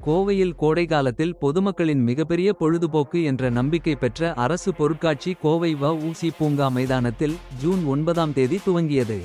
கோவையில் கோடை காலத்தில் பொதுமக்களின் மிகப்பெரிய பொழுதுபோக்கு என்ற நம்பிக்கை பெற்ற அரசு பொருட்காட்சி கோவை வ.உ.சி. பூங்கா மைதானத்தில் ஜூன் 9ஆம் தேதி துவங்கியது.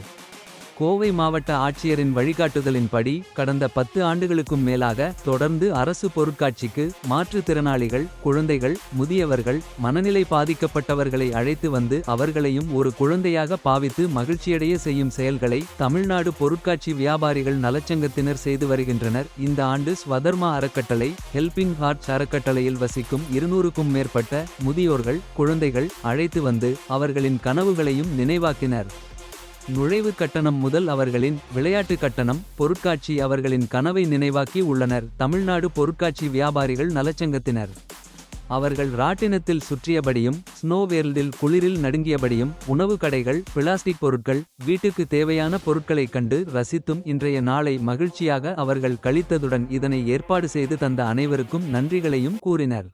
கோவை மாவட்ட ஆட்சியரின் வழிகாட்டுதலின்படி கடந்த 10 ஆண்டுகளுக்கும் மேலாக தொடர்ந்து அரசு பொருட்காட்சிக்கு மாற்றுத்திறனாளிகள், குழந்தைகள், முதியவர்கள், மனநிலை பாதிக்கப்பட்டவர்களை அழைத்து வந்து அவர்களையும் ஒரு குழந்தையாக பாவித்து மகிழ்ச்சியடைய செய்யும் செயல்களை தமிழ்நாடு பொருட்காட்சி வியாபாரிகள் நலச்சங்கத்தினர் செய்து வருகின்றனர். இந்த ஆண்டு ஸ்வதர்மா அறக்கட்டளை, ஹெல்பிங் ஹார்ட்ஸ் அறக்கட்டளையில் வசிக்கும் 200க்கும் மேற்பட்ட முதியோர்கள், குழந்தைகள் அழைத்து வந்து அவர்களின் கனவுகளையும் நினைவாக்கினர். நுழைவு கட்டணம் முதல் அவர்களின் விளையாட்டு கட்டணம், பொருட்காட்சி அவர்களின் கனவை நினைவாக்கி உள்ளனர் தமிழ்நாடு பொருட்காட்சி வியாபாரிகள் நலச்சங்கத்தினர். அவர்கள் ராட்டினத்தில் சுற்றியபடியும், ஸ்னோ வேர்ல்டில் குளிரில் நடுங்கியபடியும், உணவு கடைகள், பிளாஸ்டிக் பொருட்கள், வீட்டுக்கு தேவையான பொருட்களை கண்டு ரசித்தும் இன்றைய நாளை மகிழ்ச்சியாக அவர்கள் கழித்ததுடன் இதனை ஏற்பாடு செய்து தந்த அனைவருக்கும் நன்றிகளையும் கூறினர்.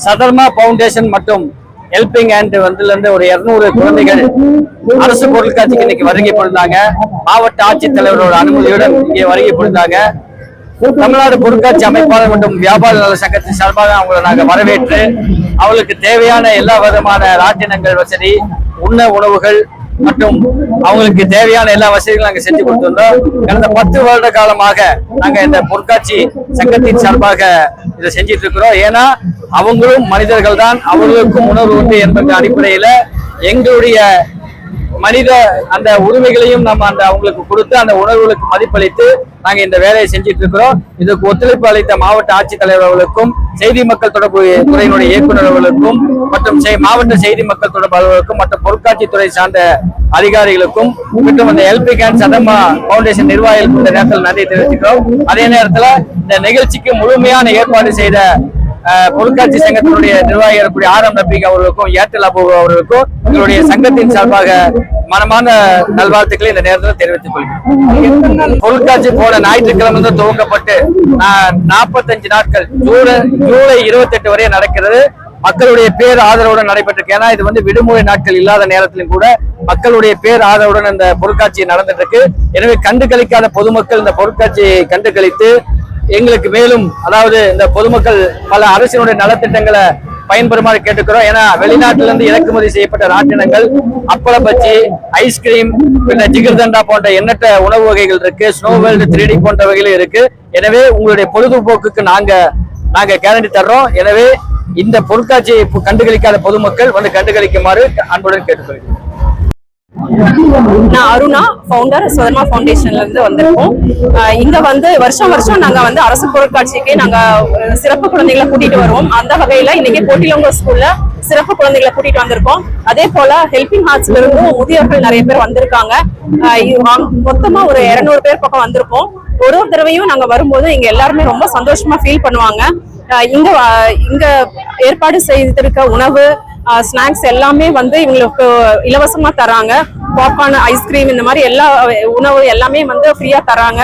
சதர்மா பவுண்டேஷன் மற்றும் ஹெல்பிங் ஹேண்ட் இருந்து ஒரு 200 குழந்தைகள் அரசு பொருட்காட்சிக்கு இன்னைக்கு வருகை புரிந்தாங்க. மாவட்ட ஆட்சித்தலைவரோட அனுமதியுடன் இங்கே வருகை புரிந்தாங்க. தமிழ்நாடு பொருட்காட்சி அமைப்பாளர் மற்றும் வியாபார நல சங்கத்தின் சார்பாக அவங்களை நாங்கள் வரவேற்று அவங்களுக்கு தேவையான எல்லா விதமான ராட்டினங்கள் வசதி, உணவுகள் மற்றும் அவங்களுக்கு தேவையான எல்லா வசதிகளும் நாங்க செஞ்சு கொடுத்திருந்தோம். கடந்த 10 வருட காலமாக நாங்க இந்த பொருட்காட்சி சங்கத்தின் சார்பாக இதை செஞ்சிட்டு இருக்கிறோம். ஏன்னா அவங்களும் மனிதர்கள் தான், அவர்களுக்கும் உணர்வு உண்டு என்பது அடிப்படையில எங்களுடைய மனித அந்த உரிமைகளையும் நம்ம அவங்களுக்கு கொடுத்து அந்த உணர்வுகளுக்கு மதிப்பளித்து நாங்க இந்த வேலையை செஞ்சிட்டு இருக்கிறோம். இதுக்கு ஒத்துழைப்பு அளித்த மாவட்ட ஆட்சித்தலைவர் அவர்களுக்கும், செய்தி மக்கள் தொடர்பு துறையினுடைய இயக்குநர் அவர்களுக்கும், மற்றும் மாவட்ட செய்தி மக்கள் தொடர்பு அலுவலருக்கும், மற்றும் பொருட்காட்சி துறை சார்ந்த அதிகாரிகளுக்கும், மற்றும் அந்த ஹெல்பிங் ஹேண்ட் சதர்மா பவுண்டேஷன் நிர்வாகிகளுக்கும் இந்த நேரத்தில் நன்றி தெரிவித்துக்கிறோம். அதே நேரத்தில் இந்த நிகழ்ச்சிக்கு முழுமையான ஏற்பாடு செய்த பொருட்காட்சி சங்கத்தினுடைய நிர்வாகிகள் ஆர்.எம். ரபீக் அவர்களுக்கும், ஏர்டெல் அபு அவர்களுக்கும் எங்களுடைய சங்கத்தின் சார்பாக மனமான நல்வாழ்த்துக்களை இந்த நேரத்தில் தெரிவித்துக் கொள்கிறேன். பொருட்காட்சி போன ஞாயிற்றுக்கிழமை துவக்கப்பட்டு 45 நாட்கள் ஜூலை 28 வரை நடக்கிறது. மக்களுடைய பேர் ஆதரவுடன் நடைபெற்றிருக்கு. ஏன்னா இது விடுமுறை நாட்கள் இல்லாத நேரத்திலும் கூட மக்களுடைய பேர் ஆதரவுடன் இந்த பொருட்காட்சி நடந்துட்டு இருக்கு. எனவே கண்டு கழிக்காத பொதுமக்கள் இந்த பொருட்காட்சியை கண்டு கழித்து எங்களுக்கு மேலும் அதாவது இந்த பொதுமக்கள் பல அரசினுடைய நலத்திட்டங்களை பயன்பெறுமாறு கேட்டுக்கிறோம். ஏன்னா வெளிநாட்டிலிருந்து இறக்குமதி செய்யப்பட்ட ராட்டினங்கள், அப்பள பச்சி, ஐஸ்கிரீம், ஜிகர்தண்டா போன்ற எண்ணற்ற உணவு வகைகள் இருக்கு. ஸ்னோ வேர்ல்டு 3D போன்ற வகைகளும் இருக்கு. எனவே உங்களுடைய பொழுதுபோக்குக்கு நாங்க கேரண்டி தர்றோம். எனவே இந்த பொருட்காட்சியை கண்டுகளிக்காத பொதுமக்கள் கண்டுகளிக்குமாறு அன்புடன் கேட்டுக்கொள்கிறேன். நான் அருணா, ஃபவுண்டர் சதர்மா ஃபவுண்டேஷன்ல இருந்து வந்திருக்கோம். இங்க வருஷம் நாங்க அரசு பொருட்காட்சிக்கு நாங்க சிறப்பு குழந்தைகளை கூட்டிட்டு வருவோம். அந்த வகையில இன்னைக்கு கோட்டிலோங்கோ ஸ்கூல்ல சிறப்பு குழந்தைகளை கூட்டிட்டு வந்திருக்கோம். அதே போல ஹெல்பிங் ஹார்ட்ஸ்ல இருந்தும் முதியோர்கள் நிறைய பேர் வந்திருக்காங்க. மொத்தமா ஒரு 200 பேர் பக்கம் வந்திருக்கோம். ஒரு தடவையும் நாங்க வரும்போது இங்க எல்லாருமே ரொம்ப சந்தோஷமா ஃபீல் பண்ணுவாங்க. இங்க ஏற்பாடு செய்திருக்க உணவு, ஸ்நாக்ஸ் எல்லாமே இவங்களுக்கு இலவசமா தராங்க. பாப்கார்ன், ஐஸ்கிரீம், இந்த மாதிரி எல்லா உணவு எல்லாமே ஃப்ரீயா தராங்க.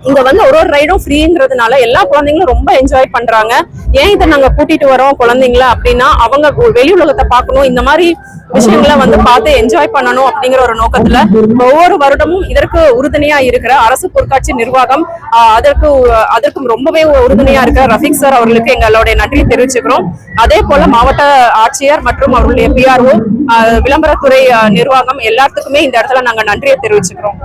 இங்க ஒரு ரைடும் ஃப்ரீங்கிறதுனால எல்லா குழந்தைங்களும் ரொம்ப என்ஜாய் பண்றாங்க. ஏன் இதை நாங்க கூட்டிட்டு வரோம் குழந்தைங்கள அப்படின்னா, அவங்க வெளி உலகத்தை பார்க்கணும், இந்த மாதிரி விஷயங்களை பார்த்து என்ஜாய் பண்ணணும் அப்படிங்கிற ஒரு நோக்கத்துல ஒவ்வொரு வருடமும் இதற்கு உறுதுணையா இருக்கிற அரசு பொருட்காட்சி நிர்வாகம், அதற்கு ரொம்பவே உறுதுணையா இருக்கிற ரஃபீக் சார் அவர்களுக்கு எங்களுடைய நன்றியை தெரிவிச்சுக்கிறோம். அதே போல மாவட்ட ஆட்சியர் மற்றும் அவருடைய PRO, விளம்பரத்துறை நிர்வாகம் எல்லாத்துக்குமே இந்த இடத்துல நாங்க நன்றியை தெரிவிச்சுக்கிறோம்.